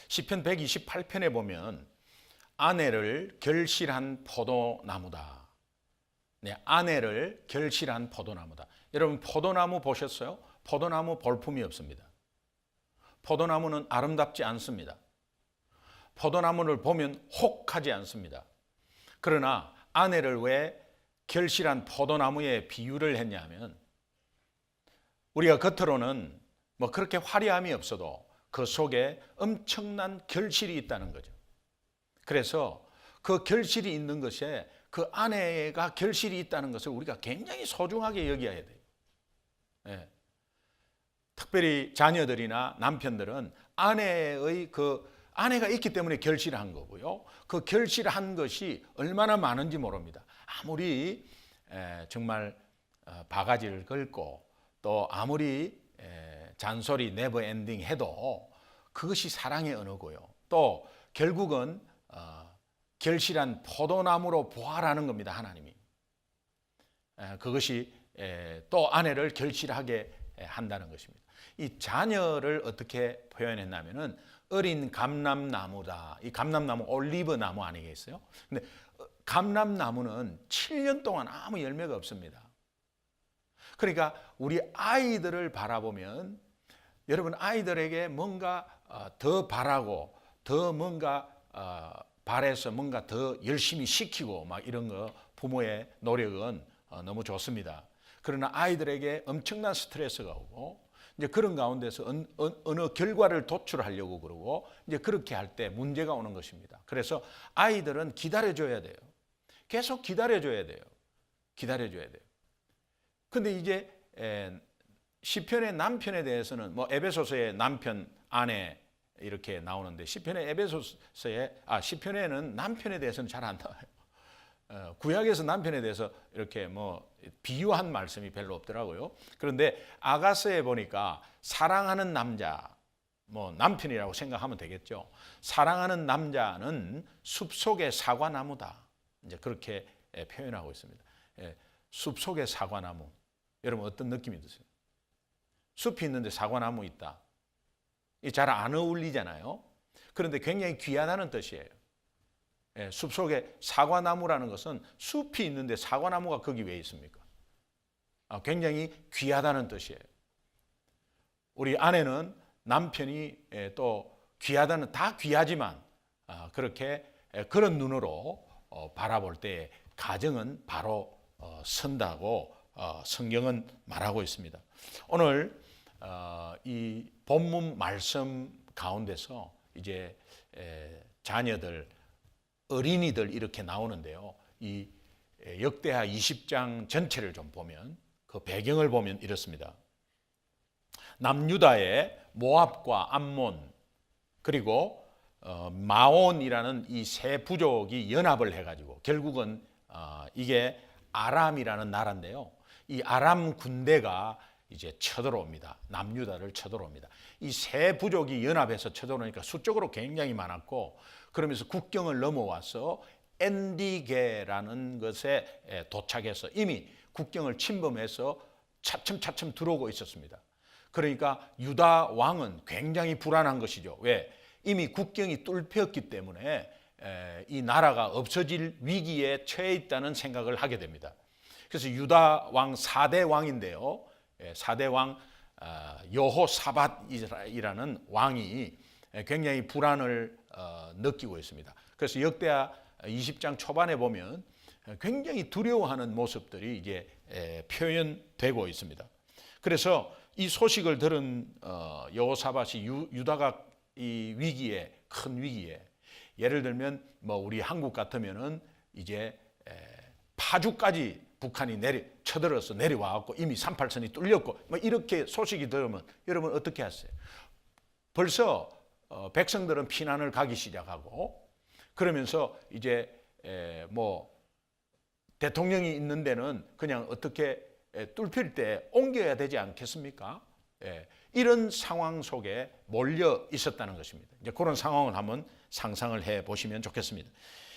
시편 128편에 보면 아내를 결실한 포도나무다. 네, 아내를 결실한 포도나무다. 여러분 포도나무 보셨어요? 포도나무 볼품이 없습니다. 포도나무는 아름답지 않습니다. 포도나무를 보면 혹하지 않습니다. 그러나 아내를 왜 결실한 포도나무에 비유를 했냐면 우리가 겉으로는 뭐 그렇게 화려함이 없어도 그 속에 엄청난 결실이 있다는 거죠. 그래서 그 결실이 있는 것에 그 아내가 결실이 있다는 것을 우리가 굉장히 소중하게 여겨야 돼요. 예. 특별히 자녀들이나 남편들은 아내가 있기 때문에 결실한 거고요. 그 결실한 것이 얼마나 많은지 모릅니다. 아무리 정말 바가지를 긁고 또 아무리 잔소리 네버 엔딩 해도 그것이 사랑의 언어고요. 또 결국은 결실한 포도나무로 보아라는 겁니다. 하나님이. 그것이 또 아내를 결실하게 한다는 것입니다. 이 자녀를 어떻게 표현했냐면은 어린 감람나무다. 이 감람나무 올리브 나무 아니겠어요? 근데 감람나무는 7년 동안 아무 열매가 없습니다. 그러니까 우리 아이들을 바라보면 여러분 아이들에게 뭔가 더 바라고 더 뭔가 바래서 뭔가 더 열심히 시키고 막 이런 거 부모의 노력은 너무 좋습니다. 그러나 아이들에게 엄청난 스트레스가 오고 이제 그런 가운데서 어느 결과를 도출하려고 그러고 이제 그렇게 할 때 문제가 오는 것입니다. 그래서 아이들은 기다려줘야 돼요. 계속 기다려줘야 돼요. 기다려줘야 돼요. 근데 이제 시편의 남편에 대해서는 뭐 에베소서의 남편, 아내 이렇게 나오는데 시편에는 남편에 대해서는 잘 안 나와요. 구약에서 남편에 대해서 이렇게 뭐 비유한 말씀이 별로 없더라고요. 그런데 아가서에 보니까 사랑하는 남자, 뭐 남편이라고 생각하면 되겠죠. 사랑하는 남자는 숲속의 사과나무다. 이제 그렇게 표현하고 있습니다. 숲속의 사과나무. 여러분 어떤 느낌이 드세요? 숲이 있는데 사과나무 있다. 잘 안 어울리잖아요. 그런데 굉장히 귀하다는 뜻이에요. 숲속에 사과나무라는 것은 숲이 있는데 사과나무가 거기 왜 있습니까? 굉장히 귀하다는 뜻이에요. 우리 아내는 남편이 또 귀하다는 다 귀하지만 그렇게 그런 눈으로 바라볼 때 가정은 바로 선다고 성경은 말하고 있습니다. 오늘 이 본문 말씀 가운데서 이제 자녀들 어린이들 이렇게 나오는데요. 이 역대하 20장 전체를 좀 보면 그 배경을 보면 이렇습니다. 남유다의 모압과 암몬 그리고 마온이라는 이 세 부족이 연합을 해가지고 결국은 이게 아람이라는 나라인데요. 이 아람 군대가 이제 쳐들어옵니다. 남유다를 쳐들어옵니다. 이 세 부족이 연합해서 쳐들어오니까 수적으로 굉장히 많았고 그러면서 국경을 넘어와서 엔디게라는 것에 도착해서 이미 국경을 침범해서 차츰차츰 들어오고 있었습니다. 그러니까 유다 왕은 굉장히 불안한 것이죠. 왜? 이미 국경이 뚫혔기 때문에 이 나라가 없어질 위기에 처해 있다는 생각을 하게 됩니다. 그래서 유다 왕 4대 왕인데요. 4대 왕 여호사밧이라는 왕이 굉장히 불안을 느끼고 있습니다. 그래서 역대하 20장 초반에 보면 굉장히 두려워하는 모습들이 이제 표현되고 있습니다. 그래서 이 소식을 들은 여호사밧이 유다가 이 위기에 큰 위기에 예를 들면 뭐 우리 한국 같으면은 이제 파주까지 북한이 쳐들어서 내려와갖고 이미 38선이 뚫렸고 뭐 이렇게 소식이 들으면 여러분 어떻게 하세요? 벌써 백성들은 피난을 가기 시작하고 그러면서 이제 뭐 대통령이 있는 데는 그냥 어떻게 뚫힐 때 옮겨야 되지 않겠습니까? 이런 상황 속에 몰려 있었다는 것입니다. 이제 그런 상황을 한번 상상을 해 보시면 좋겠습니다.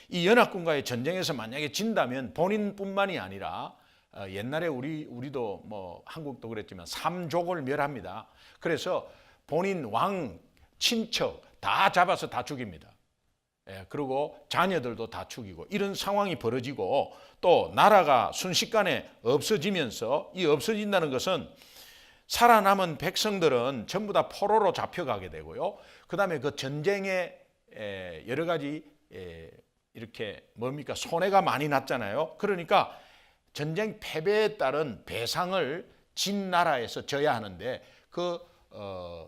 이 연합군과의 전쟁에서 만약에 진다면 본인뿐만이 아니라 옛날에 우리도 뭐 한국도 그랬지만 삼족을 멸합니다. 그래서 본인 왕, 친척 다 잡아서 다 죽입니다. 예, 그리고 자녀들도 다 죽이고 이런 상황이 벌어지고 또 나라가 순식간에 없어지면서 이 없어진다는 것은 살아남은 백성들은 전부 다 포로로 잡혀가게 되고요. 그 다음에 그 전쟁에 여러 가지 이렇게 뭡니까 손해가 많이 났잖아요. 그러니까 전쟁 패배에 따른 배상을 진 나라에서 져야 하는데 그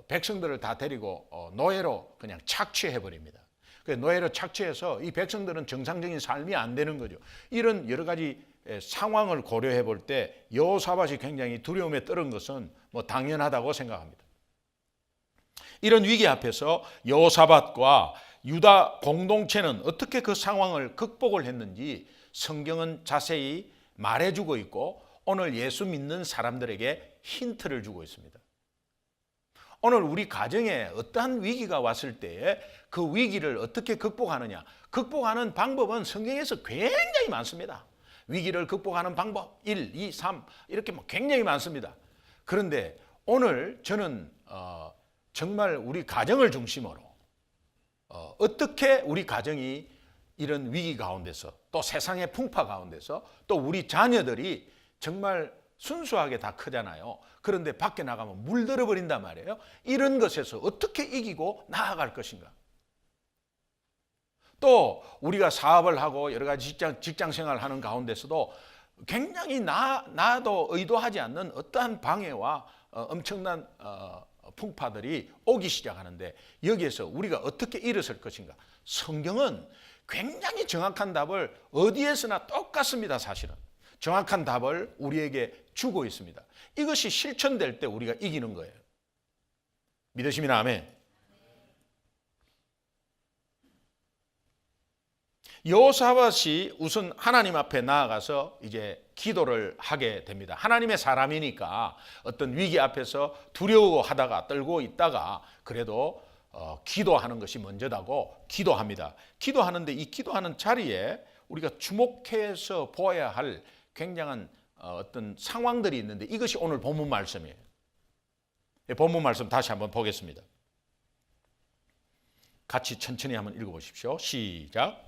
백성들을 다 데리고 노예로 그냥 착취해 버립니다. 노예로 착취해서 이 백성들은 정상적인 삶이 안 되는 거죠. 이런 여러 가지 상황을 고려해 볼 때 여호사밧이 굉장히 두려움에 떨은 것은 뭐 당연하다고 생각합니다. 이런 위기 앞에서 여호사밧과 유다 공동체는 어떻게 그 상황을 극복을 했는지 성경은 자세히 말해주고 있고 오늘 예수 믿는 사람들에게 힌트를 주고 있습니다. 오늘 우리 가정에 어떠한 위기가 왔을 때에 그 위기를 어떻게 극복하느냐. 극복하는 방법은 성경에서 굉장히 많습니다. 위기를 극복하는 방법 1, 2, 3 이렇게 굉장히 많습니다. 그런데 오늘 저는 정말 우리 가정을 중심으로 어떻게 우리 가정이 이런 위기 가운데서 또 세상의 풍파 가운데서 또 우리 자녀들이 정말 순수하게 다 크잖아요. 그런데 밖에 나가면 물들어 버린단 말이에요. 이런 것에서 어떻게 이기고 나아갈 것인가. 또 우리가 사업을 하고 여러 가지 직장 생활을 하는 가운데서도 굉장히 나도 의도하지 않는 어떠한 방해와 엄청난 풍파들이 오기 시작하는데 여기에서 우리가 어떻게 일어설 것인가. 성경은 굉장히 정확한 답을 어디에서나 똑같습니다. 사실은 정확한 답을 우리에게 주고 있습니다. 이것이 실천될 때 우리가 이기는 거예요. 믿으시면 아멘. 여호사밧이 우선 하나님 앞에 나아가서 이제 기도를 하게 됩니다. 하나님의 사람이니까 어떤 위기 앞에서 두려워하다가 떨고 있다가 그래도 기도하는 것이 먼저다고 기도합니다. 기도하는데 이 기도하는 자리에 우리가 주목해서 보아야 할 굉장한 어떤 상황들이 있는데 이것이 오늘 본문 말씀이에요. 본문 말씀 다시 한번 보겠습니다. 같이 천천히 한번 읽어보십시오. 시작.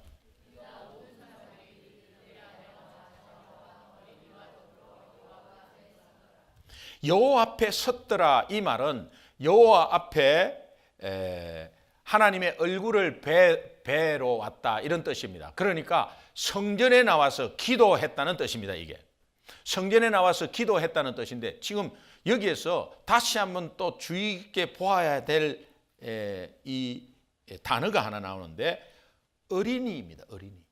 여호와 앞에 섰더라. 이 말은 여호와 앞에 하나님의 얼굴을 뵈러 왔다 이런 뜻입니다. 그러니까 성전에 나와서 기도했다는 뜻입니다. 이게 성전에 나와서 기도했다는 뜻인데 지금 여기에서 다시 한번 또 주의 깊게 보아야 될 이 단어가 하나 나오는데 어린이입니다. 어린이.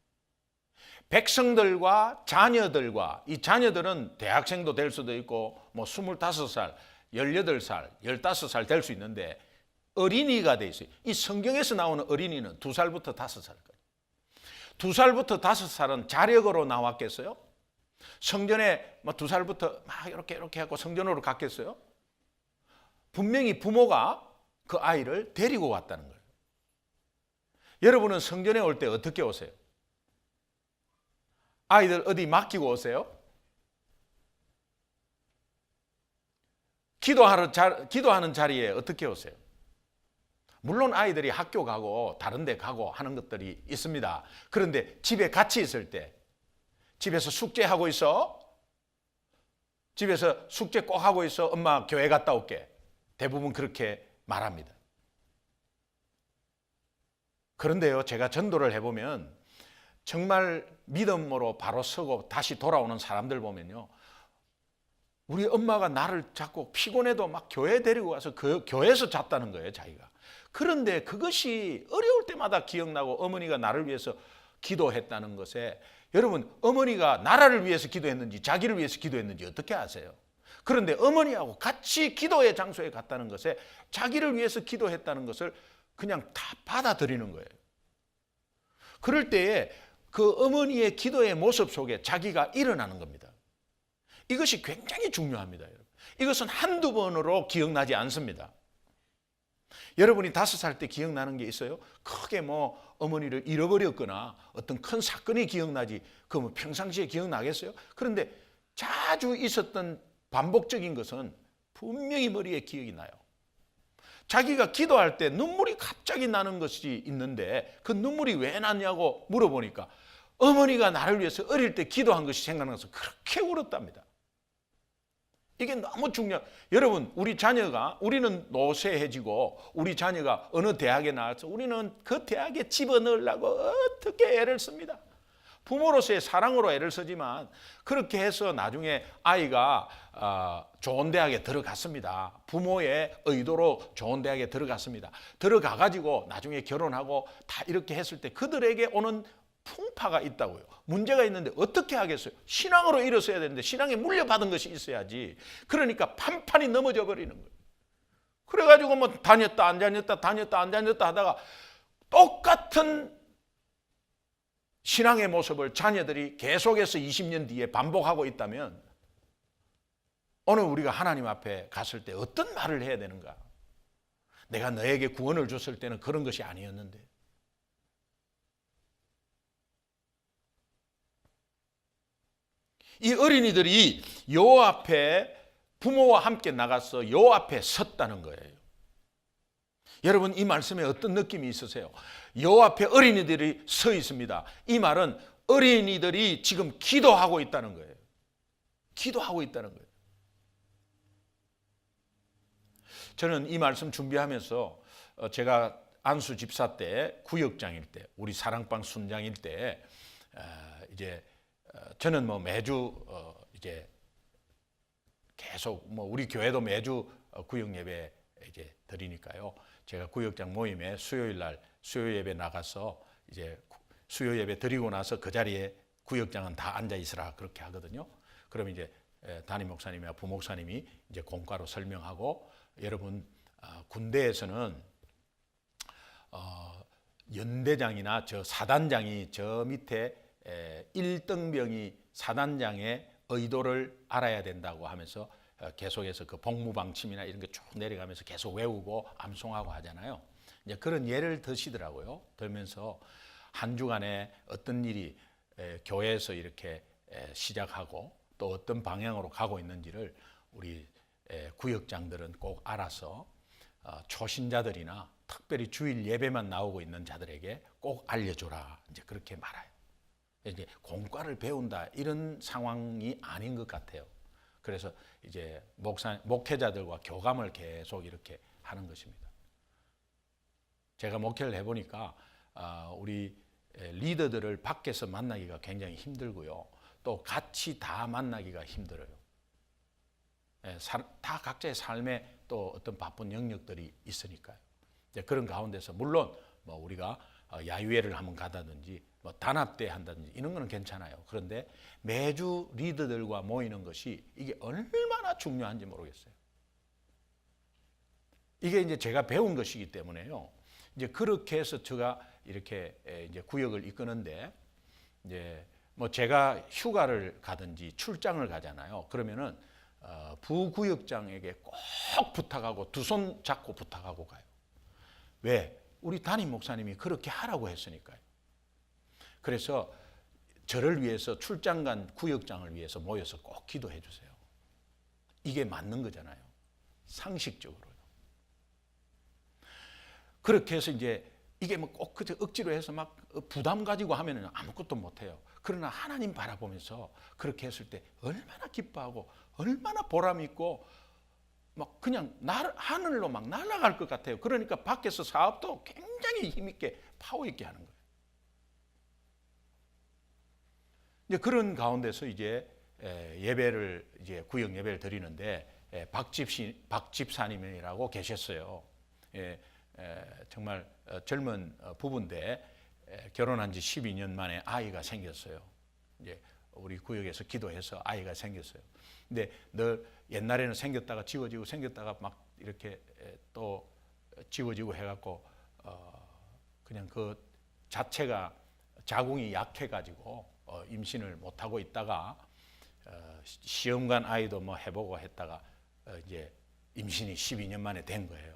백성들과 자녀들과 이 자녀들은 대학생도 될 수도 있고 뭐 25살, 18살, 15살 될 수 있는데 어린이가 돼 있어요. 이 성경에서 나오는 어린이는 2살부터 5살까지. 2살부터 5살은 자력으로 나왔겠어요? 성전에 뭐 2살부터 막 이렇게 하고 성전으로 갔겠어요? 분명히 부모가 그 아이를 데리고 왔다는 거예요. 여러분은 성전에 올 때 어떻게 오세요? 아이들 어디 맡기고 오세요? 기도하는 자리에 어떻게 오세요? 물론 아이들이 학교 가고 다른 데 가고 하는 것들이 있습니다. 그런데 집에 같이 있을 때 집에서 숙제하고 있어? 집에서 숙제 꼭 하고 있어? 엄마 교회 갔다 올게. 대부분 그렇게 말합니다. 그런데요, 제가 전도를 해보면 정말 믿음으로 바로 서고 다시 돌아오는 사람들 보면요, 우리 엄마가 나를 자꾸 피곤해도 막 교회 데리고 가서 그 교회에서 잤다는 거예요, 자기가. 그런데 그것이 어려울 때마다 기억나고 어머니가 나를 위해서 기도했다는 것에 여러분, 어머니가 나라를 위해서 기도했는지 자기를 위해서 기도했는지 어떻게 아세요? 그런데 어머니하고 같이 기도의 장소에 갔다는 것에 자기를 위해서 기도했다는 것을 그냥 다 받아들이는 거예요. 그럴 때에 그 어머니의 기도의 모습 속에 자기가 일어나는 겁니다. 이것이 굉장히 중요합니다. 여러분. 이것은 한두 번으로 기억나지 않습니다. 여러분이 5살 때 기억나는 게 있어요? 크게 뭐 어머니를 잃어버렸거나 어떤 큰 사건이 기억나지 그 뭐 평상시에 기억나겠어요? 그런데 자주 있었던 반복적인 것은 분명히 머리에 기억이 나요. 자기가 기도할 때 눈물이 갑자기 나는 것이 있는데 그 눈물이 왜 났냐고 물어보니까 어머니가 나를 위해서 어릴 때 기도한 것이 생각나서 그렇게 울었답니다. 이게 너무 중요해요. 여러분, 우리 자녀가, 우리는 노쇠해지고 우리 자녀가 어느 대학에 나와서 우리는 그 대학에 집어넣으려고 어떻게 애를 씁니다. 부모로서의 사랑으로 애를 쓰지만 그렇게 해서 나중에 아이가 좋은 대학에 들어갔습니다. 부모의 의도로 좋은 대학에 들어갔습니다. 들어가가지고 나중에 결혼하고 다 이렇게 했을 때 그들에게 오는 풍파가 있다고요. 문제가 있는데 어떻게 하겠어요? 신앙으로 일어서야 되는데 신앙에 물려받은 것이 있어야지. 그러니까 판판이 넘어져 버리는 거예요. 그래가지고 뭐 다녔다 안 다녔다 다녔다 안 다녔다 하다가 똑같은 신앙의 모습을 자녀들이 계속해서 20년 뒤에 반복하고 있다면 오늘 우리가 하나님 앞에 갔을 때 어떤 말을 해야 되는가? 내가 너에게 구원을 줬을 때는 그런 것이 아니었는데. 이 어린이들이 요 앞에 부모와 함께 나가서 요 앞에 섰다는 거예요. 여러분, 이 말씀에 어떤 느낌이 있으세요? 요 앞에 어린이들이 서 있습니다. 이 말은 어린이들이 지금 기도하고 있다는 거예요. 기도하고 있다는 거예요. 저는 이 말씀 준비하면서 제가 안수 집사 때, 구역장일 때, 우리 사랑방 순장일 때 이제 저는 뭐 매주 이제 계속 뭐 우리 교회도 매주 구역 예배 이제 드리니까요. 제가 구역장 모임에 수요일 날 수요 예배 나가서 이제 수요 예배 드리고 나서 그 자리에 구역장은 다 앉아 있으라 그렇게 하거든요. 그럼 이제 담임 목사님이나 부목사님이 이제 공과로 설명하고, 여러분 군대에서는 연대장이나 저 사단장이 저 밑에 1등병이 사단장의 의도를 알아야 된다고 하면서 계속해서 그 복무방침이나 이런 거 쭉 내려가면서 계속 외우고 암송하고 하잖아요. 이제 그런 예를 드시더라고요. 들면서 한 주간에 어떤 일이 교회에서 이렇게 시작하고 또 어떤 방향으로 가고 있는지를 우리 구역장들은 꼭 알아서 초신자들이나 특별히 주일 예배만 나오고 있는 자들에게 꼭 알려줘라. 이제 그렇게 말해요. 이제 공과를 배운다 이런 상황이 아닌 것 같아요. 그래서 이제 목회자들과 교감을 계속 이렇게 하는 것입니다. 제가 목회를 해보니까 우리 리더들을 밖에서 만나기가 굉장히 힘들고요. 또 같이 다 만나기가 힘들어요. 다 각자의 삶에 또 어떤 바쁜 영역들이 있으니까요. 그런 가운데서 물론 뭐 우리가 야유회를 한번 가다든지 뭐 단합대 한다든지 이런 거는 괜찮아요. 그런데 매주 리더들과 모이는 것이 이게 얼마나 중요한지 모르겠어요. 이게 이제 제가 배운 것이기 때문에요. 이제 그렇게 해서 제가 이렇게 이제 구역을 이끄는데, 이제 뭐 제가 휴가를 가든지 출장을 가잖아요. 그러면은 부구역장에게 꼭 부탁하고 두 손 잡고 부탁하고 가요. 왜? 우리 담임 목사님이 그렇게 하라고 했으니까요. 그래서 저를 위해서 출장 간 구역장을 위해서 모여서 꼭 기도해 주세요. 이게 맞는 거잖아요. 상식적으로요. 그렇게 해서 이제 이게 뭐 꼭 억지로 해서 막 부담 가지고 하면은 아무것도 못 해요. 그러나 하나님 바라보면서 그렇게 했을 때 얼마나 기뻐하고 얼마나 보람 있고 막 그냥 하늘로 막 날아갈 것 같아요. 그러니까 밖에서 사업도 굉장히 힘있게 파워 있게 하는 거예요. 이제 그런 가운데서 이제 예배를 이제 구역 예배를 드리는데 박집사님이라고 계셨어요. 정말 젊은 부부인데 결혼한 지 12년 만에 아이가 생겼어요. 이제 우리 구역에서 기도해서 아이가 생겼어요. 근데 늘 옛날에는 생겼다가 지워지고 생겼다가 막 이렇게 또 지워지고 해갖고 그냥 그 자체가 자궁이 약해가지고 임신을 못하고 있다가 시험관 아이도 뭐 해보고 했다가 이제 임신이 12년 만에 된 거예요.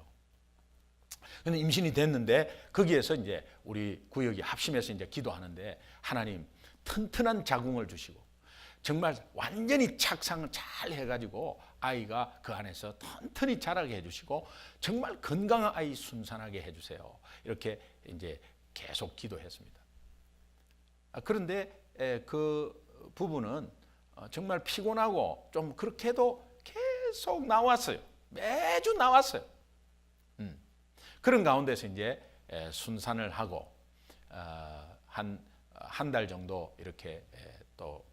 근데 임신이 됐는데 거기에서 이제 우리 구역이 합심해서 이제 기도하는데 하나님 튼튼한 자궁을 주시고 정말 완전히 착상을 잘 해가지고 아이가 그 안에서 튼튼히 자라게 해주시고 정말 건강한 아이 순산하게 해주세요. 이렇게 이제 계속 기도했습니다. 그런데 그 부부는 정말 피곤하고 좀 그렇게 해도 계속 나왔어요. 매주 나왔어요. 그런 가운데서 이제 순산을 하고 한 달 정도 이렇게 또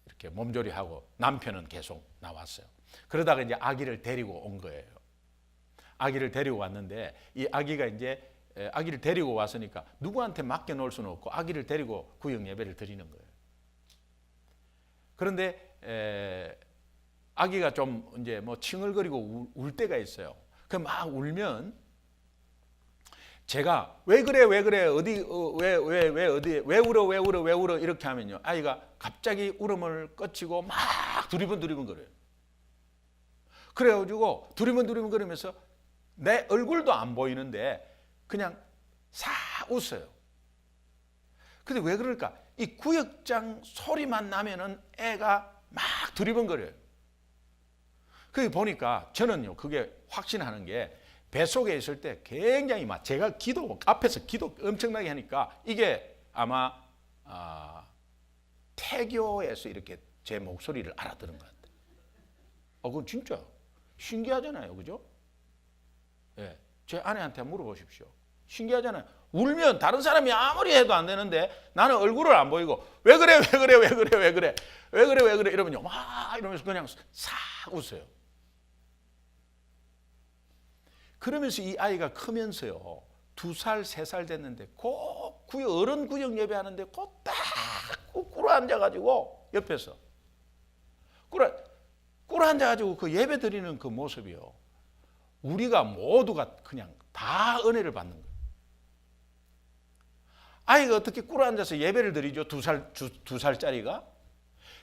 이렇게 몸조리하고 남편은 계속 나왔어요. 그러다가 이제 아기를 데리고 온 거예요. 아기를 데리고 왔는데 이 아기가 이제 아기를 데리고 왔으니까 누구한테 맡겨 놓을 수는 없고 아기를 데리고 구역 예배를 드리는 거예요. 그런데 아기가 좀 이제 뭐 칭얼거리고 울 때가 있어요. 그 막 울면 제가 왜 그래 어디 왜 울어 이렇게 하면요 아이가 갑자기 울음을 꺼치고 막 두리번 거려요. 그래가지고 두리번 거리면서 내 얼굴도 안 보이는데 그냥 사 웃어요. 근데 왜 그럴까? 이 구역장 소리만 나면은 애가 막 두리번거려요. 그게 보니까 저는요 그게 확신하는 게 뱃속에 있을 때 굉장히 막 제가 기도 앞에서 기도 엄청나게 하니까 이게 아마 태교에서 이렇게 제 목소리를 알아들은 것 같아요. 그건 진짜 신기하잖아요, 그죠? 예, 제 아내한테 물어보십시오. 신기하잖아요. 울면 다른 사람이 아무리 해도 안 되는데 나는 얼굴을 안 보이고 왜 그래 이러면요 막 이러면서 그냥 싹 웃어요. 그러면서 이 아이가 크면서요 2살, 3살 됐는데 꼭 어른 구역 예배하는데 꼭 딱 꿇어 앉아가지고 옆에서 꿇어 앉아가지고 그 예배 드리는 그 모습이요 우리가 모두가 그냥 다 은혜를 받는 거예요. 아이가 어떻게 꿇어 앉아서 예배를 드리죠? 2살짜리가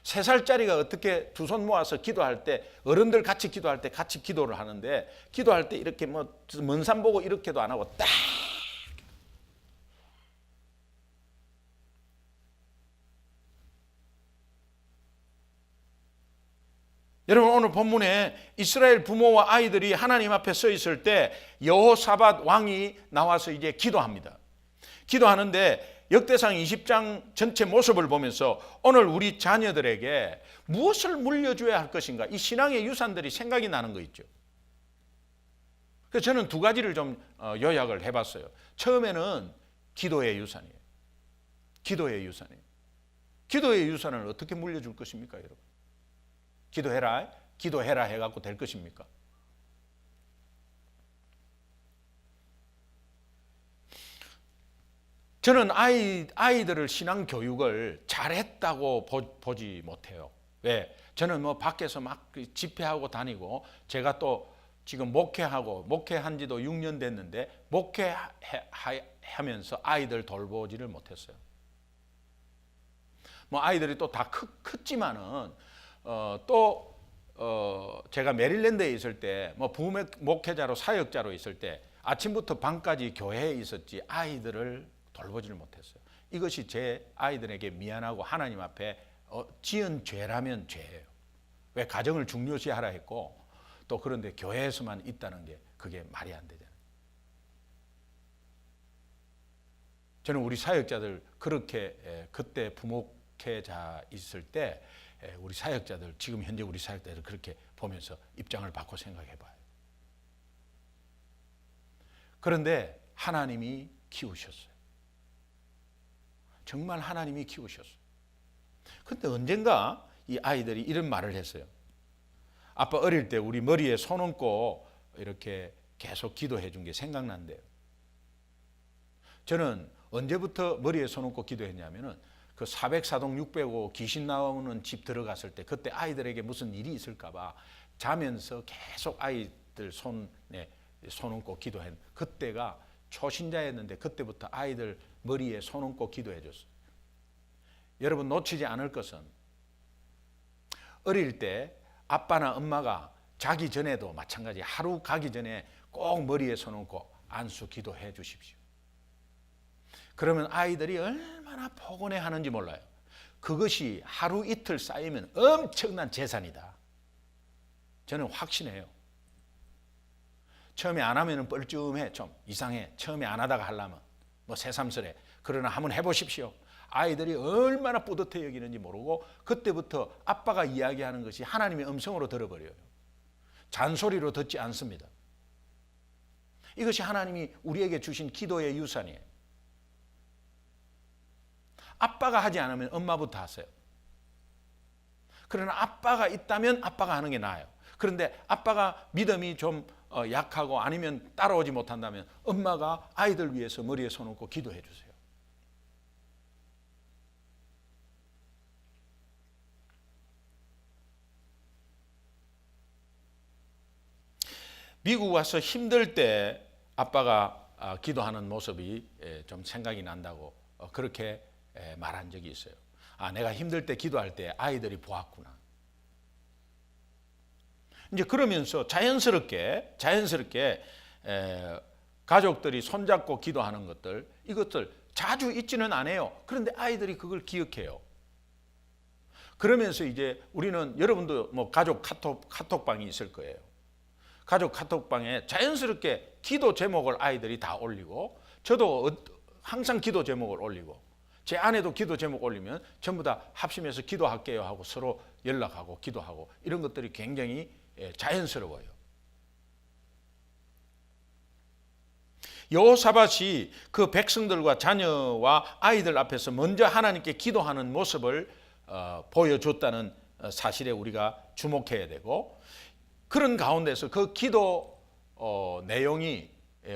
3살짜리가 어떻게 두 손 모아서 기도할 때 어른들 같이 기도할 때 같이 기도를 하는데 기도할 때 이렇게 뭐 먼 산 보고 이렇게도 안 하고 딱 여러분 오늘 본문에 이스라엘 부모와 아이들이 하나님 앞에 서 있을 때 여호사밧 왕이 나와서 이제 기도합니다. 기도하는데 역대상 20장 전체 모습을 보면서 오늘 우리 자녀들에게 무엇을 물려줘야 할 것인가 이 신앙의 유산들이 생각이 나는 거 있죠. 그래서 저는 2가지를 좀 요약을 해봤어요. 처음에는 기도의 유산이에요. 기도의 유산을 어떻게 물려줄 것입니까 여러분? 기도해라 해갖고 될 것입니까? 저는 아이들을 신앙 교육을 잘했다고 보지 못해요. 왜? 저는 뭐 밖에서 막 집회하고 다니고 제가 또 지금 목회한 지도 6년 됐는데 목회하면서 아이들 돌보지를 못했어요. 뭐 아이들이 또 다 컸지만은 제가 메릴랜드에 있을 때 뭐 부목회자로 사역자로 있을 때 아침부터 밤까지 교회에 있었지 아이들을 돌보지를 못했어요. 이것이 제 아이들에게 미안하고 하나님 앞에 지은 죄라면 죄예요. 왜 가정을 중요시하라 했고 또 그런데 교회에서만 있다는 게 그게 말이 안 되잖아요. 저는 우리 사역자들 그렇게 그때 부목회자 있을 때 우리 사역자들 지금 현재 우리 사역자들 그렇게 보면서 입장을 바꿔 생각해 봐요. 그런데 하나님이 키우셨어요. 정말 하나님이 키우셨어요. 근데 언젠가 이 아이들이 이런 말을 했어요. 아빠 어릴 때 우리 머리에 손 얹고 이렇게 계속 기도해 준 게 생각난대요. 저는 언제부터 머리에 손 얹고 기도했냐면은 그 404동 605 귀신 나오는 집 들어갔을 때 그때 아이들에게 무슨 일이 있을까 봐 자면서 계속 아이들 손에 손 얹고 기도한 그때가 초신자였는데 그때부터 아이들 머리에 손 얹고 기도해 줬어요. 여러분 놓치지 않을 것은 어릴 때 아빠나 엄마가 자기 전에도 마찬가지 하루 가기 전에 꼭 머리에 손 얹고 안수 기도해 주십시오. 그러면 아이들이 얼마나 포근해 하는지 몰라요. 그것이 하루 이틀 쌓이면 엄청난 재산이다. 저는 확신해요. 처음에 안 하면 뻘쭘해, 좀 이상해. 처음에 안 하다가 하려면 뭐 새삼스레. 그러나 한번 해보십시오. 아이들이 얼마나 뿌듯해 여기는지 모르고 그때부터 아빠가 이야기하는 것이 하나님의 음성으로 들어버려요. 잔소리로 듣지 않습니다. 이것이 하나님이 우리에게 주신 기도의 유산이에요. 아빠가 하지 않으면 엄마부터 하세요. 그러나 아빠가 있다면 아빠가 하는 게 나아요. 그런데 아빠가 믿음이 좀 약하고 아니면 따라오지 못한다면 엄마가 아이들 위해서 머리에 손 얹고 기도해 주세요. 미국 와서 힘들 때 아빠가 기도하는 모습이 좀 생각이 난다고 그렇게 말한 적이 있어요. 아, 내가 힘들 때 기도할 때 아이들이 보았구나. 이제 그러면서 자연스럽게 가족들이 손잡고 기도하는 이것들 자주 있지는 않아요. 그런데 아이들이 그걸 기억해요. 그러면서 이제 우리는 여러분도 뭐 가족 카톡방이 있을 거예요. 가족 카톡방에 자연스럽게 기도 제목을 아이들이 다 올리고 저도 항상 기도 제목을 올리고 제 아내도 기도 제목 올리면 전부 다 합심해서 기도할게요 하고 서로 연락하고 기도하고 이런 것들이 굉장히 자연스러워요. 여호사밧이 그 백성들과 자녀와 아이들 앞에서 먼저 하나님께 기도하는 모습을 보여줬다는 사실에 우리가 주목해야 되고 그런 가운데서 그 기도 내용이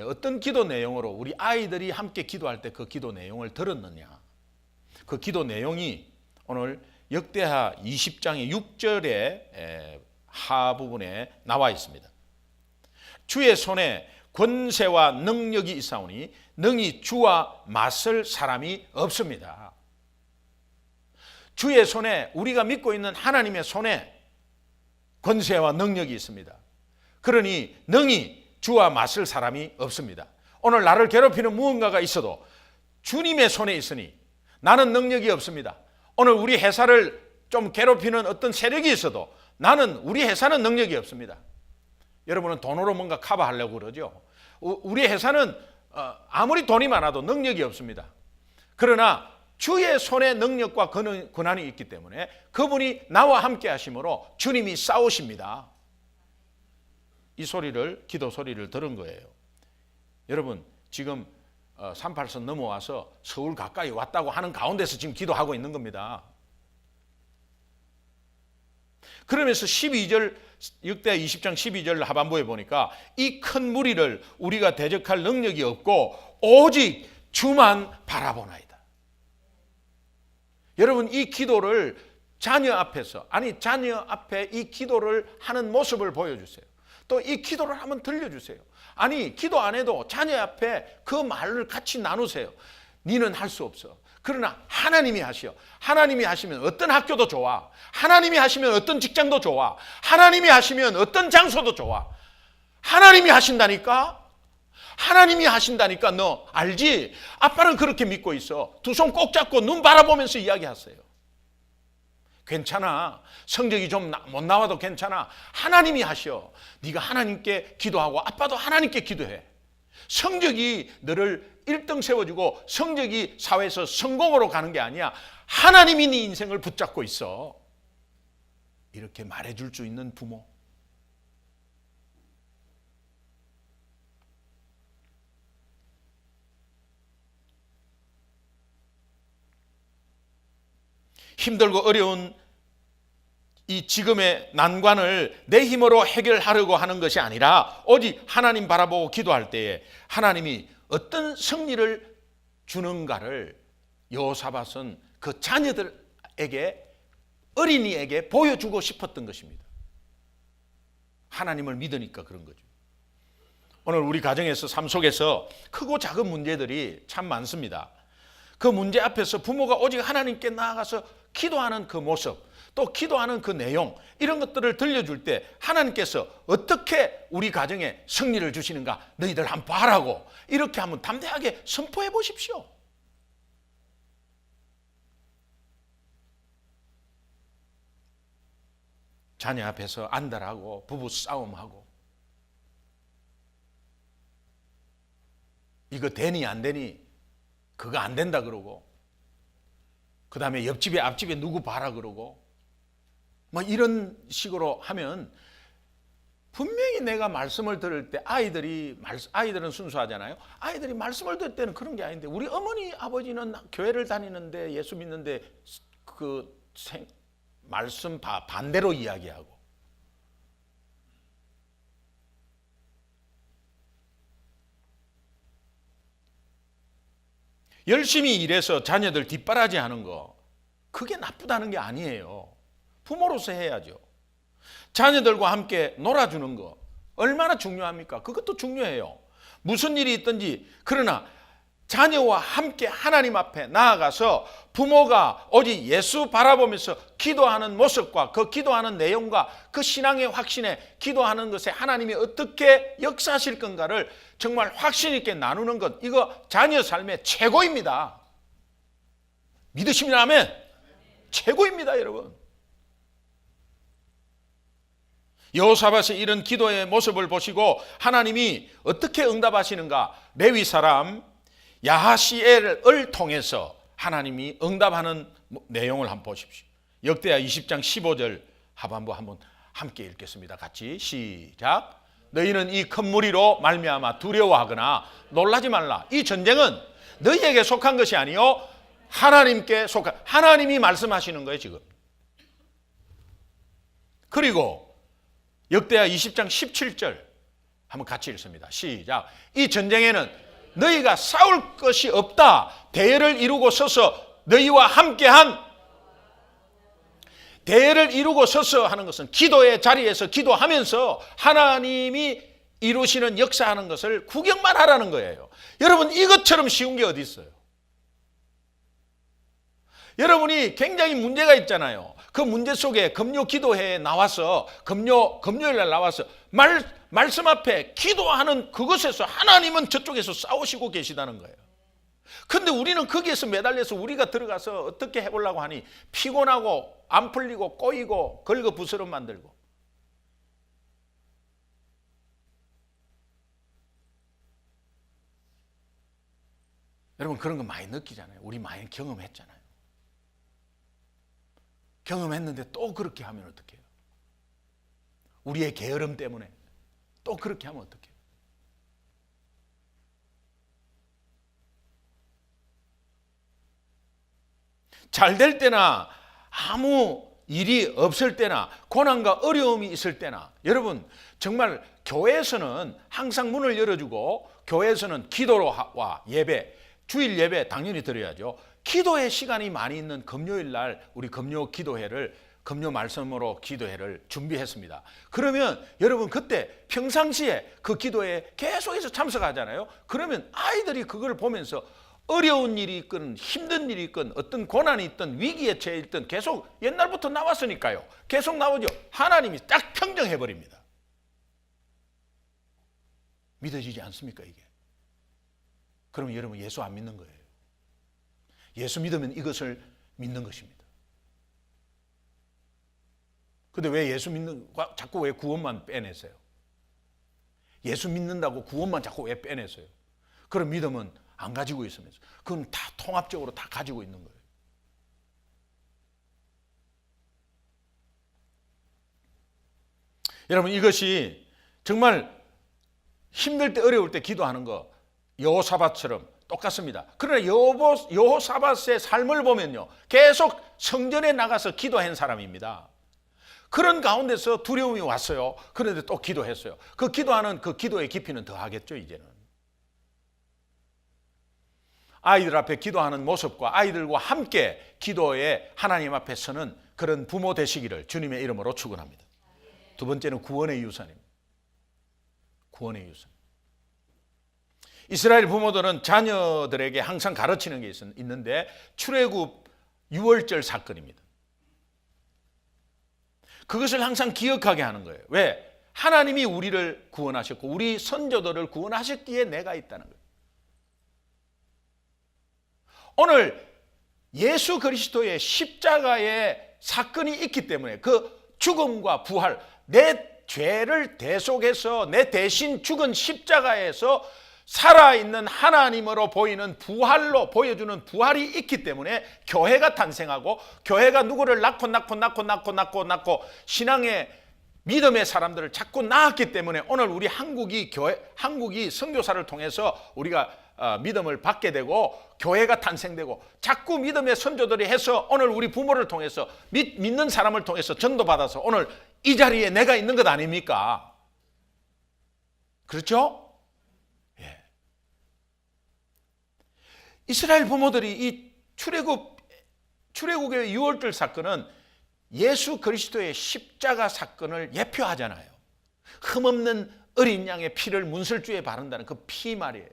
어떤 기도 내용으로 우리 아이들이 함께 기도할 때 그 기도 내용을 들었느냐. 그 기도 내용이 오늘 역대하 20장의 6절의 하부분에 나와 있습니다. 주의 손에 권세와 능력이 있사오니 능히 주와 맞설 사람이 없습니다. 주의 손에 우리가 믿고 있는 하나님의 손에 권세와 능력이 있습니다. 그러니 능히 주와 맞설 사람이 없습니다. 오늘 나를 괴롭히는 무언가가 있어도 주님의 손에 있으니 나는 능력이 없습니다. 오늘 우리 회사를 좀 괴롭히는 어떤 세력이 있어도 우리 회사는 능력이 없습니다. 여러분은 돈으로 뭔가 커버하려고 그러죠. 우리 회사는 아무리 돈이 많아도 능력이 없습니다. 그러나 주의 손에 능력과 권한이 있기 때문에 그분이 나와 함께 하심으로 주님이 싸우십니다. 이 소리를, 기도 소리를 들은 거예요. 여러분 지금 38선 넘어와서 서울 가까이 왔다고 하는 가운데서 지금 기도하고 있는 겁니다. 그러면서 12절 역대 20장 12절 하반부에 보니까 이 큰 무리를 우리가 대적할 능력이 없고 오직 주만 바라보나이다. 여러분 이 기도를 자녀 앞에 이 기도를 하는 모습을 보여주세요. 또 이 기도를 한번 들려주세요. 아니 기도 안 해도 자녀 앞에 그 말을 같이 나누세요. 니는 할 수 없어. 그러나 하나님이 하시오. 하나님이 하시면 어떤 학교도 좋아. 하나님이 하시면 어떤 직장도 좋아. 하나님이 하시면 어떤 장소도 좋아. 하나님이 하신다니까. 하나님이 하신다니까. 너 알지? 아빠는 그렇게 믿고 있어. 두 손 꼭 잡고 눈 바라보면서 이야기하세요. 괜찮아. 성적이 좀 못 나와도 괜찮아. 하나님이 하셔. 네가 하나님께 기도하고 아빠도 하나님께 기도해. 성적이 너를 1등 세워주고 성적이 사회에서 성공으로 가는 게 아니야. 하나님이 네 인생을 붙잡고 있어. 이렇게 말해줄 수 있는 부모. 힘들고 어려운 이 지금의 난관을 내 힘으로 해결하려고 하는 것이 아니라 오직 하나님 바라보고 기도할 때에 하나님이 어떤 승리를 주는가를 여호사밧은 그 자녀들에게 어린이에게 보여주고 싶었던 것입니다. 하나님을 믿으니까 그런 거죠. 오늘 우리 가정에서 삶 속에서 크고 작은 문제들이 참 많습니다. 그 문제 앞에서 부모가 오직 하나님께 나아가서 기도하는 그 모습, 또 기도하는 그 내용, 이런 것들을 들려줄 때 하나님께서 어떻게 우리 가정에 승리를 주시는가 너희들 한번 봐라고 이렇게 한번 담대하게 선포해 보십시오. 자녀 앞에서 안달하고 부부 싸움하고 이거 되니 안 되니 그거 안 된다 그러고 그 다음에 옆집에 앞집에 누구 봐라 그러고 뭐 이런 식으로 하면 분명히 내가 말씀을 들을 때 아이들은 순수하잖아요. 아이들이 말씀을 들을 때는 그런 게 아닌데 우리 어머니 아버지는 교회를 다니는데 예수 믿는데 말씀 반대로 이야기하고 열심히 일해서 자녀들 뒷바라지하는 거 그게 나쁘다는 게 아니에요. 부모로서 해야죠. 자녀들과 함께 놀아주는 거 얼마나 중요합니까? 그것도 중요해요. 무슨 일이 있든지. 그러나 자녀와 함께 하나님 앞에 나아가서 부모가 오직 예수 바라보면서 기도하는 모습과 그 기도하는 내용과 그 신앙의 확신에 기도하는 것에 하나님이 어떻게 역사하실 건가를 정말 확신 있게 나누는 것, 이거 자녀 삶의 최고입니다. 믿으시면 아멘. 최고입니다, 여러분. 여호사밧의 이런 기도의 모습을 보시고 하나님이 어떻게 응답하시는가? 레위 사람 야하시엘을 통해서 하나님이 응답하는 내용을 한번 보십시오. 역대하 20장 15절 하반부 한번 함께 읽겠습니다. 같이 시작. 너희는 이 큰 무리로 말미암아 두려워하거나 놀라지 말라. 이 전쟁은 너희에게 속한 것이 아니요 하나님께 속한, 하나님이 말씀하시는 거예요 지금. 그리고 역대하 20장 17절 한번 같이 읽습니다. 시작. 이 전쟁에는 너희가 싸울 것이 없다. 대열을 이루고 서서 너희와 함께한, 대열을 이루고 서서 하는 것은 기도의 자리에서 기도하면서 하나님이 이루시는 역사하는 것을 구경만 하라는 거예요. 여러분 이것처럼 쉬운 게 어디 있어요? 여러분이 굉장히 문제가 있잖아요. 그 문제 속에 금요 기도회에 나와서 금요일 날 나와서 말씀 앞에 기도하는 그것에서 하나님은 저쪽에서 싸우시고 계시다는 거예요. 근데 우리는 거기에서 매달려서 우리가 들어가서 어떻게 해보려고 하니 피곤하고 안 풀리고 꼬이고 걸거부스럼 만들고. 여러분 그런 거 많이 느끼잖아요. 우리 많이 경험했잖아요. 경험했는데 또 그렇게 하면 어떡해요? 우리의 게으름 때문에 또 그렇게 하면 어떡해요? 잘 될 때나 아무 일이 없을 때나 고난과 어려움이 있을 때나 여러분 정말 교회에서는 항상 문을 열어주고 교회에서는 기도와 예배, 주일 예배 당연히 드려야죠. 기도의 시간이 많이 있는 금요일 날 우리 금요 기도회를 금요 말씀으로 기도회를 준비했습니다. 그러면 여러분 그때 평상시에 그 기도회에 계속해서 참석하잖아요. 그러면 아이들이 그걸 보면서 어려운 일이 있건 힘든 일이 있건 어떤 고난이 있든 위기에 처해 있든 계속 옛날부터 나왔으니까요. 계속 나오죠. 하나님이 딱 평정해버립니다. 믿어지지 않습니까 이게? 그러면 여러분 예수 안 믿는 거예요. 예수 믿으면 이것을 믿는 것입니다. 근데 왜 예수 믿는, 자꾸 왜 구원만 빼내세요? 예수 믿는다고 구원만 자꾸 왜 빼내세요? 그런 믿음은 안 가지고 있으면서 그건 다 통합적으로 다 가지고 있는 거예요. 여러분 이것이 정말 힘들 때 어려울 때 기도하는 거 여호사밧처럼 똑같습니다. 그러나 여호사밧의 삶을 보면요 계속 성전에 나가서 기도한 사람입니다. 그런 가운데서 두려움이 왔어요. 그런데 또 기도했어요. 그 기도하는 그 기도의 깊이는 더 하겠죠. 이제는 아이들 앞에 기도하는 모습과 아이들과 함께 기도에 하나님 앞에 서는 그런 부모 되시기를 주님의 이름으로 축원합니다. 두 번째는 구원의 유산입니다. 구원의 유산. 이스라엘 부모들은 자녀들에게 항상 가르치는 게 있는데 출애굽 유월절 사건입니다. 그것을 항상 기억하게 하는 거예요. 왜? 하나님이 우리를 구원하셨고 우리 선조들을 구원하셨기에 내가 있다는 거예요. 오늘 예수 그리스도의 십자가의 사건이 있기 때문에 그 죽음과 부활, 내 죄를 대속해서 내 대신 죽은 십자가에서 살아있는 하나님으로 보이는 부활로 보여주는 부활이 있기 때문에 교회가 탄생하고, 교회가 누구를 낳고 신앙의 믿음의 사람들을 자꾸 낳았기 때문에 오늘 우리 한국이 선교사를 통해서 우리가 믿음을 받게 되고 교회가 탄생되고, 자꾸 믿음의 선조들이 해서 오늘 우리 부모를 통해서 믿는 사람을 통해서 전도받아서 오늘 이 자리에 내가 있는 것 아닙니까? 그렇죠? 예. 이스라엘 부모들이 이 출애굽의 유월절 사건은 예수 그리스도의 십자가 사건을 예표하잖아요. 흠없는 어린 양의 피를 문설주에 바른다는 그 피 말이에요.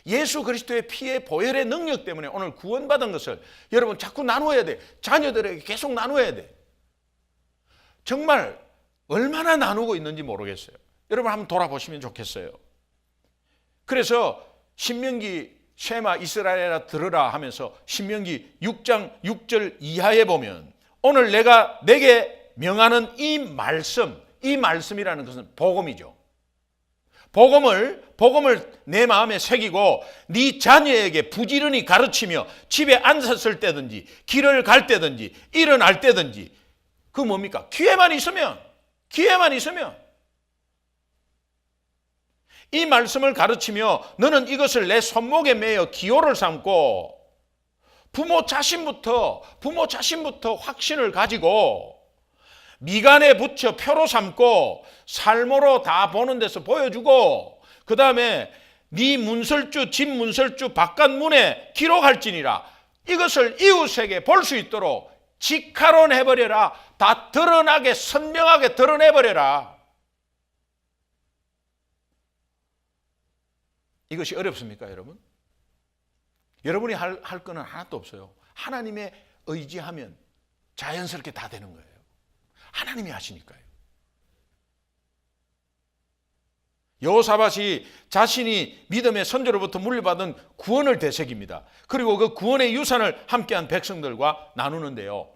예수 그리스도의 피의 보혈의 능력 때문에 오늘 구원받은 것을 여러분 자꾸 나누어야 돼. 자녀들에게 계속 나누어야 돼. 정말 얼마나 나누고 있는지 모르겠어요. 여러분 한번 돌아보시면 좋겠어요. 그래서 신명기 쉐마 이스라엘아 들으라 하면서 신명기 6장 6절 이하에 보면 오늘 내가 내게 명하는 이 말씀이라는 것은 복음이죠. 복음을 내 마음에 새기고 네 자녀에게 부지런히 가르치며 집에 앉았을 때든지 길을 갈 때든지 일어날 때든지, 그 뭡니까? 기회만 있으면 이 말씀을 가르치며 너는 이것을 내 손목에 매어 기호를 삼고, 부모 자신부터 확신을 가지고 미간에 붙여 표로 삼고 살모로 다 보는 데서 보여주고, 그 다음에 네 문설주 집 문설주 바깥 문에 기록할지니라. 이것을 이웃에게 볼 수 있도록 직화론해버려라. 다 드러나게 선명하게 드러내버려라. 이것이 어렵습니까, 여러분? 여러분이 할 거는 하나도 없어요. 하나님의 의지하면 자연스럽게 다 되는 거예요. 하나님이 하시니까요. 여호사밧이 자신이 믿음의 선조로부터 물려받은 구원을 되새깁니다. 그리고 그 구원의 유산을 함께한 백성들과 나누는데요.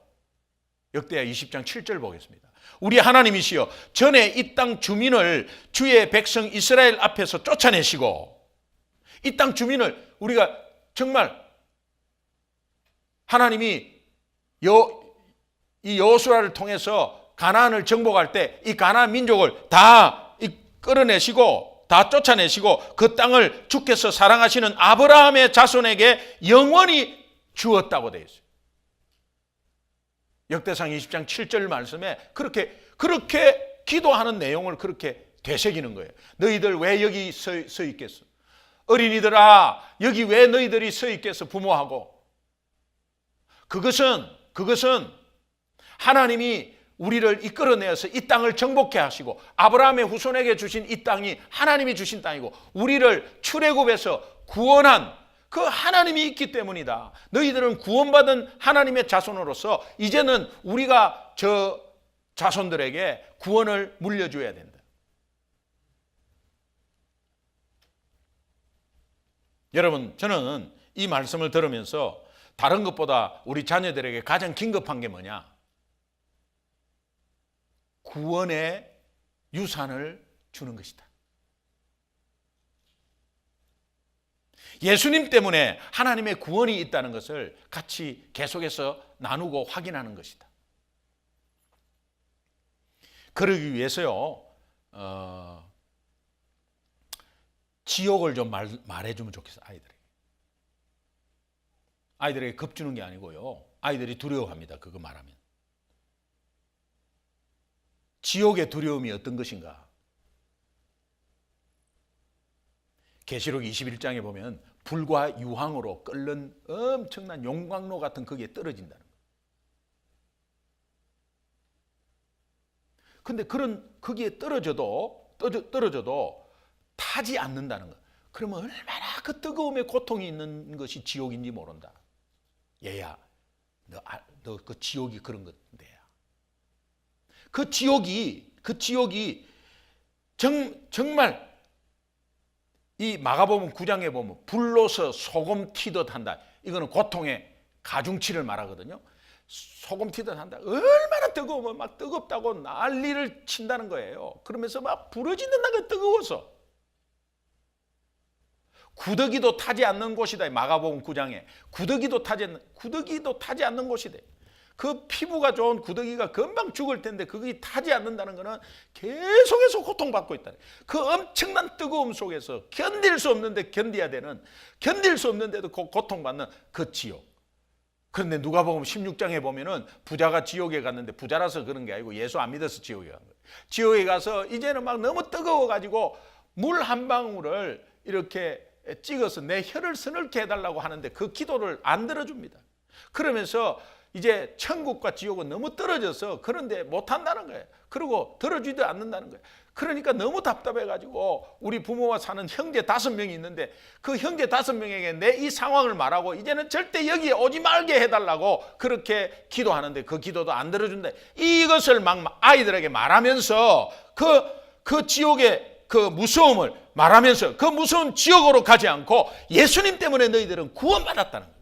역대하 20장 7절 보겠습니다. 우리 하나님이시여, 전에 이 땅 주민을 주의 백성 이스라엘 앞에서 쫓아내시고, 이 땅 주민을 우리가 정말 하나님이 이 여호수아를 통해서 가나안을 정복할 때 이 가나안 민족을 다 끌어내시고 다 쫓아내시고 그 땅을 주께서 사랑하시는 아브라함의 자손에게 영원히 주었다고 되어 있어요. 역대상 20장 7절 말씀에 그렇게 기도하는 내용을 그렇게 되새기는 거예요. 너희들 왜 여기 서 있겠어? 어린이들아, 여기 왜 너희들이 서 있겠어? 부모하고. 그것은 하나님이 우리를 이끌어내어서 이 땅을 정복해 하시고 아브라함의 후손에게 주신 이 땅이 하나님이 주신 땅이고 우리를 출애굽에서 구원한 그 하나님이 있기 때문이다. 너희들은 구원받은 하나님의 자손으로서 이제는 우리가 저 자손들에게 구원을 물려줘야 된다. 여러분, 저는 이 말씀을 들으면서 다른 것보다 우리 자녀들에게 가장 긴급한 게 뭐냐? 구원의 유산을 주는 것이다. 예수님 때문에 하나님의 구원이 있다는 것을 같이 계속해서 나누고 확인하는 것이다. 그러기 위해서요, 지옥을 좀 말해주면 좋겠어요. 아이들에게 겁주는 게 아니고요, 아이들이 두려워합니다. 그거 말하면. 지옥의 두려움이 어떤 것인가? 계시록 21장에 보면 불과 유황으로 끓는 엄청난 용광로 같은 거기에 떨어진다는 거예요. 근데 거기에 떨어져도 타지 않는다는 거. 그러면 얼마나 그 뜨거움에 고통이 있는 것이 지옥인지 모른다. 얘야, 너 그 지옥이 그런 건데. 그 지옥이 정말 이 마가복음 9장에 보면 불로서 소금 튀듯 한다. 이거는 고통의 가중치를 말하거든요. 소금 튀듯 한다. 얼마나 뜨거우면 막 뜨겁다고 난리를 친다는 거예요. 그러면서 막 부러진다는 거예요. 뜨거워서. 구더기도 타지 않는 곳이다. 마가복음 9장에 구더기도 타지 않는 곳이다. 그 피부가 좋은 구더기가 금방 죽을 텐데 그게 타지 않는다는 것은 계속해서 고통받고 있다. 그 엄청난 뜨거움 속에서 견딜 수 없는데 견뎌야 되는, 견딜 수 없는데도 고통받는 그 지옥. 그런데 누가복음 16장에 보면은 부자가 지옥에 갔는데, 부자라서 그런 게 아니고 예수 안 믿어서 지옥에 간 거예요. 지옥에 가서 이제는 막 너무 뜨거워가지고 물 한 방울을 이렇게 찍어서 내 혀를 서늘게 해달라고 하는데 그 기도를 안 들어줍니다. 그러면서 이제 천국과 지옥은 너무 떨어져서 그런데 못한다는 거예요. 그리고 들어주지도 않는다는 거예요. 그러니까 너무 답답해가지고 우리 부모와 사는 형제 5명이 있는데 그 형제 5명에게 내 이 상황을 말하고 이제는 절대 여기에 오지 말게 해달라고 그렇게 기도하는데 그 기도도 안 들어준다. 이것을 막 아이들에게 말하면서 그 지옥의 그 무서움을 말하면서 그 무서운 지옥으로 가지 않고 예수님 때문에 너희들은 구원받았다는 거예요.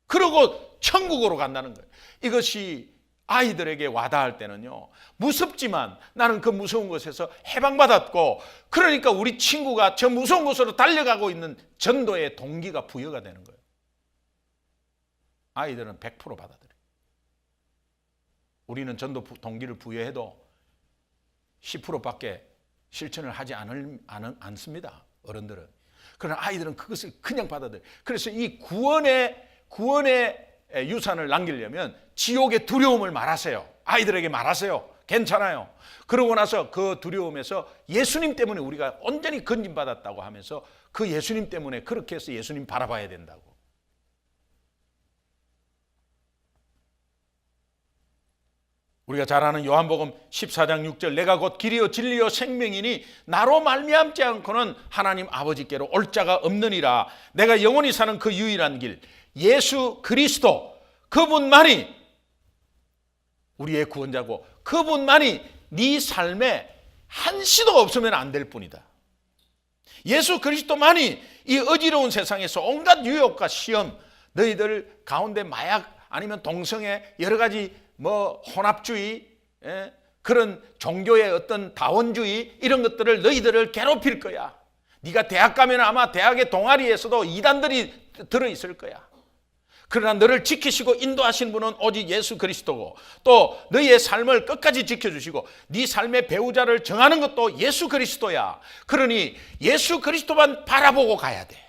그리고 천국으로 간다는 거예요. 이것이 아이들에게 와닿을 때는요, 무섭지만 나는 그 무서운 것에서 해방받았고, 그러니까 우리 친구가 저 무서운 곳으로 달려가고 있는 전도의 동기가 부여가 되는 거예요. 아이들은 100% 받아들여요. 우리는 전도 동기를 부여해도 10%밖에 실천을 하지 않습니다. 어른들은. 그러나 아이들은 그것을 그냥 받아들여요. 그래서 이 구원의 유산을 남기려면 지옥의 두려움을 말하세요. 아이들에게 말하세요. 괜찮아요. 그러고 나서 그 두려움에서 예수님 때문에 우리가 온전히 건진받았다고 하면서 그 예수님 때문에 그렇게 해서 예수님 바라봐야 된다고. 우리가 잘 아는 요한복음 14장 6절, 내가 곧 길이요 진리요 생명이니 나로 말미암지 않고는 하나님 아버지께로 올 자가 없느니라. 내가 영원히 사는 그 유일한 길 예수 그리스도, 그분만이 우리의 구원자고 그분만이 네 삶에 한시도 없으면 안 될 뿐이다. 예수 그리스도만이 이 어지러운 세상에서 온갖 유혹과 시험, 너희들 가운데 마약 아니면 동성애 여러 가지 혼합주의, 그런 종교의 어떤 다원주의 이런 것들을 너희들을 괴롭힐 거야. 네가 대학 가면 아마 대학의 동아리에서도 이단들이 들어있을 거야. 그러나 너를 지키시고 인도하신 분은 오직 예수 그리스도고, 또 너희의 삶을 끝까지 지켜주시고 네 삶의 배우자를 정하는 것도 예수 그리스도야. 그러니 예수 그리스도만 바라보고 가야 돼.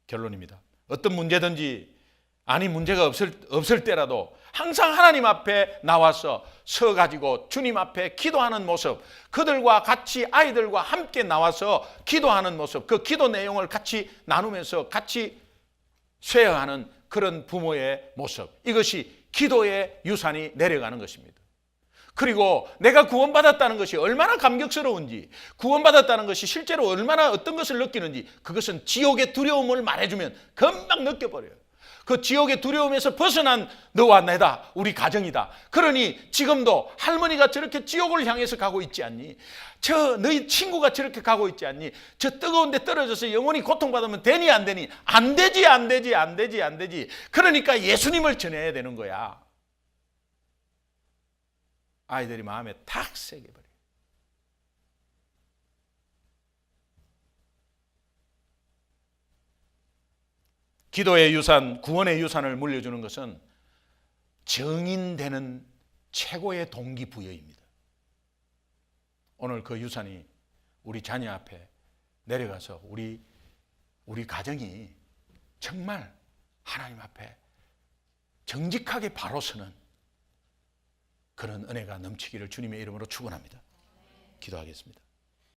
결론입니다. 어떤 문제든지, 아니 문제가 없을 때라도 항상 하나님 앞에 나와서 서가지고 주님 앞에 기도하는 모습, 그들과 같이 아이들과 함께 나와서 기도하는 모습, 그 기도 내용을 같이 나누면서 같이 쉐어하는 그런 부모의 모습, 이것이 기도의 유산이 내려가는 것입니다. 그리고 내가 구원받았다는 것이 얼마나 감격스러운지, 구원받았다는 것이 실제로 얼마나 어떤 것을 느끼는지, 그것은 지옥의 두려움을 말해주면 금방 느껴버려요. 그 지옥의 두려움에서 벗어난 너와 내다, 우리 가정이다. 그러니 지금도 할머니가 저렇게 지옥을 향해서 가고 있지 않니? 너희 친구가 저렇게 가고 있지 않니? 저 뜨거운 데 떨어져서 영원히 고통받으면 되니 안 되니? 안 되지, 안 되지, 안 되지, 안 되지. 그러니까 예수님을 전해야 되는 거야. 아이들이 마음에 탁 새겨 버려요. 기도의 유산, 구원의 유산을 물려주는 것은 정인되는 최고의 동기부여입니다. 오늘 그 유산이 우리 자녀 앞에 내려가서 우리 가정이 정말 하나님 앞에 정직하게 바로 서는 그런 은혜가 넘치기를 주님의 이름으로 축원합니다. 기도하겠습니다.